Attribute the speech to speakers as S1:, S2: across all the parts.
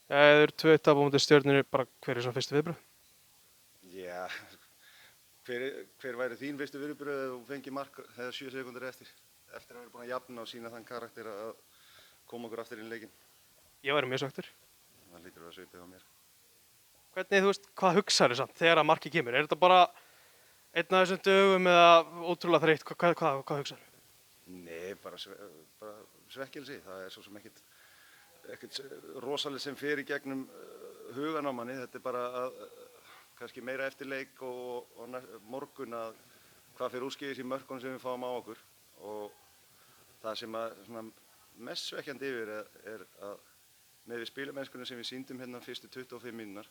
S1: Þau eru 2-1 tap á móti Stjörnunni, bara hver er svona fyrstu viðbrögð?
S2: Já, hver væri þín fyrstu viðbrögð ef þú fengir mark eða 7 sekúndur eftir að vera búin að jafna og sýna þann karakter að koma okkur aftur inn í leikinn?
S1: Ég væri mjög svekktur.
S2: Það hlýtur að vera svipið á mér.
S1: Hvernig, þú veist, hvað hugsaðu samt þegar að markið kemur? Er þetta bara einn af þessum dögum eða ótrúlega þreytt? Hvað hugsaðu?
S2: Nei, bara svekkelsi. Það er svo sem ekkert rosalega sem fer í gegnum hugan á manni. Þetta er bara kannski meira eftir leik og morgun að hvað fer úrskeiðis í mörkunum sem við fáum á okkur. Og það sem að mest svekkjandi yfir er að með við spilamennskunum sem við sýndum hérna fyrstu 25 mínútur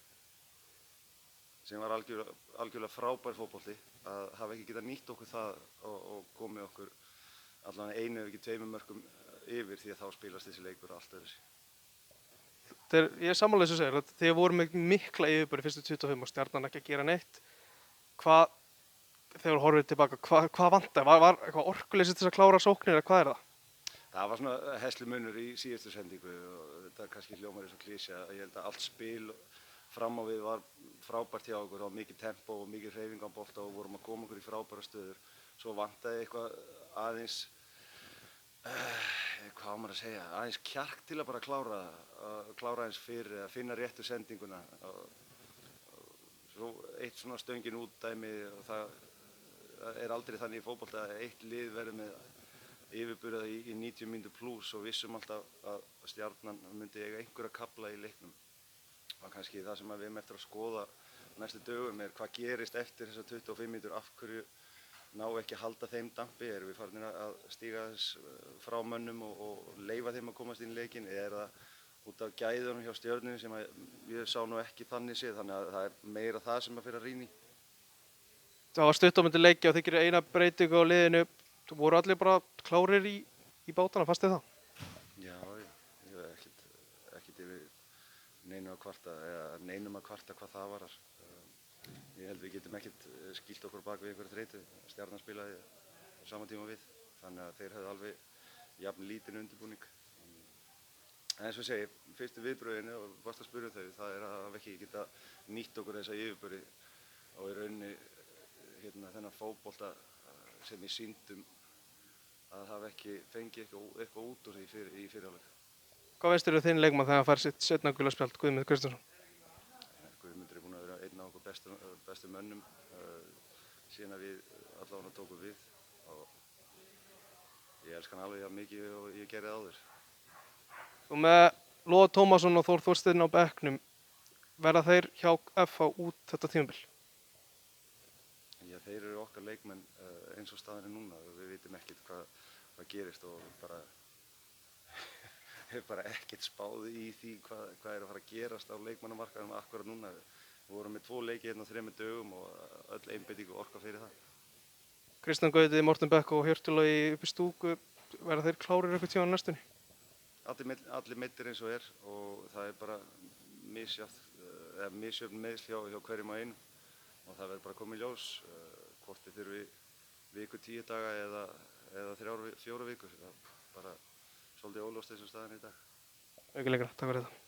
S2: sem var algjörlega frábær fótbolti, að hafa ekki getað nýtt okkur það og komið okkur allavega einu ef ekki 2 mörkum yfir, því að þá spilast þessi leikur allt öðruvísi.
S1: Ég er sammála þessu segir, þið voru með mikla yfirbæri fyrstu 25 og Stjarnan ekki að gera neitt. Þegar þú horfir tilbaka, hvað vantaði? Var eitthvað orkuleysi til að klára sóknir eða hvað er það?
S2: Það var svona herslumunur í síðustu sendingu og þetta kannski hljómar eins og klísja. Ég held að allt spil fram á við var frábært hjá okkur, það var mikið tempo og mikið hreyfing á bolta og vorum að koma okkur í frábæra stöður. Svo vantaði eitthvað aðeins, hvað á maður að segja, aðeins kjark til að bara klára aðeins fyrir að finna réttu sendinguna. Svo eitt svona stöngin út dæmi og það er aldrei þannig í fótbolta að eitt lið verður með yfirburða í 90 mínútur plús og vissum alltaf að Stjarnan myndi eiga einhverja kafla í leiknum. Og kannski það sem við erum eftir að skoða næstu dögum er hvað gerist eftir þessar 25 mínútur, af hverju ná ekki að halda þeim dampi, erum við farin að stíga þess frá mönnum og leyfa þeim að komast inn í leikinn, eða er það út af gæðunum hjá Stjörnunni sem ég sá nú ekki þannig séð, þannig að það er meira það sem að fyrir að rýna í.
S1: Það var stutt á myndi leikja og þið gerir eina breytingu á liðinu. Þú voru allir bara klárir í bátana, fannst þið það?
S2: Já, ég hef ekkert yfir neinum að kvarta hvað það varar. Ég held við getum ekkert skýlt okkur bak við einhverju þreytu. Stjarnan spilaði á sama tíma við, þannig að þeir hefðu alveg jafn lítinn undirbúning. En eins og ég segi, fyrstu viðbrögðin og varst að spyrja þau, það er að hafa ekki getað nýtt okkur þessa yfirbörði og í rauninni þennan fótbolta sem við sýndum að hafa ekki fengið eitthvað út úr því í fyrri hálfleik.
S1: Hvað veist þér þinn leikmann þegar hann fær sitt seinna gula spjald, Guðmundur Kristjánsson?
S2: Guðmundur er búinn að vera einn af okkur bestu mönnum síðan að við allavega tókum við og ég elska hann alveg jafn mikið og ég gerði áður.
S1: Og með Loga Tómasson og Þór Þorsteinn á bekknum, verða þeir hjá FH út þetta tímabil?
S2: Já, þeir eru okkar leikmenn eins og staðan er núna og við vitum ekkert hvað gerist og bara ekkert spáð í því hvað er að fara að gerast á leikmannamarkaðnum akkurat núna. Við vorum með 2 leiki hérna á 3 dögum og öll einbeiting og orka fyrir það.
S1: Kristján Gauti, Morten Beck og Hjörtur Logi upp í stúku, verða þeir klárir eitthvað tíma á næstunni?
S2: Allir meiddir eins og er og það er bara misjöfn meiðsl hjá hverjum og einum og það verður bara að koma í ljós hvort þið þurfi viku 10 daga eða 3-4 vikur. Það er bara svolítið óljóst eins og staðan í dag.
S1: Aukilegra, takk fyrir þetta.